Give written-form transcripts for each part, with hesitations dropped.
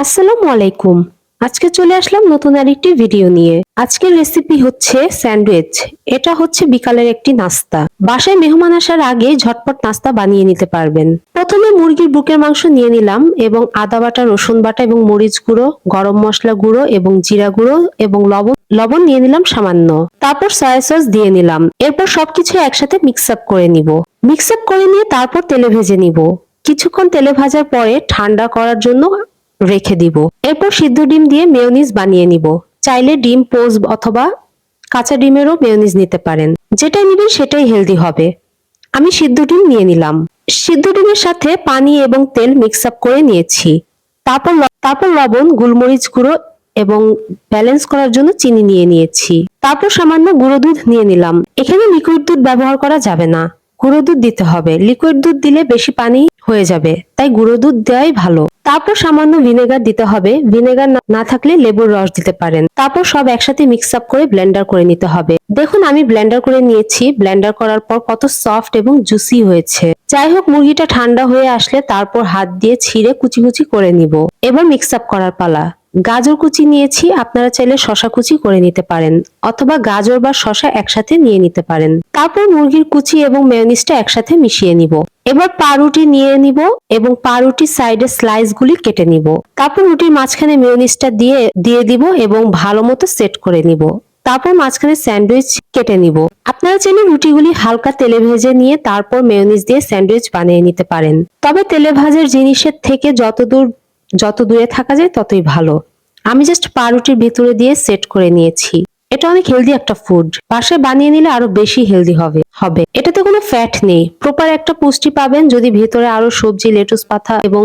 আসসালামু আলাইকুম। আজকে চলে আসলাম নতুন আরেকটি ভিডিও নিয়ে। আজকের রেসিপি হচ্ছে স্যান্ডউইচ। এটা হচ্ছে বিকালের একটি নাস্তা। বাসায় মেহমান আসার আগে ঝটপট নাস্তা বানিয়ে নিতে পারবেন। প্রথমে মুরগির বুকের মাংস নিয়ে নিলাম এবং আদা বাটা, রসুন বাটা এবং মরিচ গুঁড়ো, গরম মশলা গুঁড়ো এবং জিরা গুঁড়ো এবং লবণ নিয়ে নিলাম সামান্য। তারপর সয়া সস দিয়ে নিলাম। এরপর সবকিছু একসাথে মিক্স আপ করে নিব। মিক্স আপ করে নিয়ে তারপর তেলে ভেজে নিব। কিছুক্ষণ তেলে ভাজার পরে ঠান্ডা করার জন্য রেখে দিব। এরপর সিদ্ধ ডিম দিয়ে মেয়োনিজ বানিয়ে নিব। চাইলে ডিম পোচ অথবা কাঁচা ডিমেরও মেয়োনিজ নিতে পারেন। যেটাই নিবেন সেটাই হেলদি হবে। আমি সিদ্ধ ডিম নিয়ে নিলাম। সিদ্ধ ডিমের সাথে পানি এবং তেল মিক্স আপ করে নিয়েছি। তারপর লবণ, গোলমরিচ গুঁড়ো এবং ব্যালেন্স করার জন্য চিনি নিয়ে নিয়েছি। তারপর সামান্য গুঁড়ো দুধ নিয়ে নিলাম। এখানে লিকুইড দুধ ব্যবহার করা যাবে না, গুঁড়ো দুধ দিতে হবে। লিকুইড দুধ দিলে বেশি পানি হয়ে যাবে, তাই গুঁড়ো দুধ দেওয়াই ভালো। তারপর সামান্য ভিনেগার দিতে হবে। ভিনেগার না থাকলে লেবুর রস দিতে পারেন। তারপর সব একসাথে মিক্স আপ করে ব্লেন্ডার করে নিতে হবে। দেখুন আমি ব্লেন্ডার করে নিয়েছি। ব্লেন্ডার করার পর কত সফট এবং জুসি হয়েছে। যাই হোক, মুরগিটা ঠান্ডা হয়ে আসলে তারপর হাত দিয়ে ছিঁড়ে কুচি কুচি করে নিব। এবার মিক্স আপ করার পালা। গাজর কুচি নিয়েছি, আপনারা চাইলে শসা কুচি করে নিতে পারেন অথবা গাজর বা শসা একসাথে নিয়ে নিতে পারেন। তারপর মুরগির কুচি এবং মেয়োনিজটা একসাথে মিশিয়ে নিব। এবার পাউরুটি নিয়ে নিব এবং পাউরুটির সাইডে স্লাইস গুলি কেটে নিব। তারপর রুটির মাঝখানে মেয়োনিজটা দিয়ে দিব এবং ভালো মতো সেট করে নিব। তারপর মাঝখানে স্যান্ডউইচ কেটে নিব। আপনারা চাইলে রুটিগুলি হালকা তেলে ভেজে নিয়ে তারপর মেয়োনিজ দিয়ে স্যান্ডউইচ বানিয়ে নিতে পারেন। তবে তেলে ভাজার জিনিসের থেকে যত দূরে থাকা যায় ততই ভালো। আমি জাস্ট পাউরুটির ভিতরে দিয়ে সেট করে নিয়েছি। এটা অনেক হেলদি একটা ফুড। বাসায় বানিয়ে নিলে আরো বেশি হেলদি হবে। এটাতে কোনো ফ্যাট নেই, প্রপার একটা পুষ্টি পাবেন যদি ভেতরে আরো সবজি, লেটুস পাতা এবং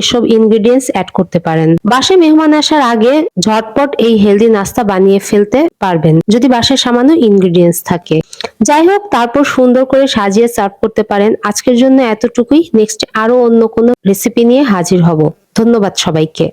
এসব ইনগ্রেডিয়েন্টস অ্যাড করতে পারেন। বাসায় মেহমান আসার আগে ঝটপট এই হেলদি নাস্তা বানিয়ে ফেলতে পারবেন যদি বাসায় সামান্য ইনগ্রেডিয়েন্টস থাকে। যাই হোক, তারপর সুন্দর করে সাজিয়ে সার্ভ করতে পারেন। আজকের জন্য এতটুকুই। নেক্সট আরো অন্য কোনো রেসিপি নিয়ে হাজির হব। ধন্যবাদ সবাইকে।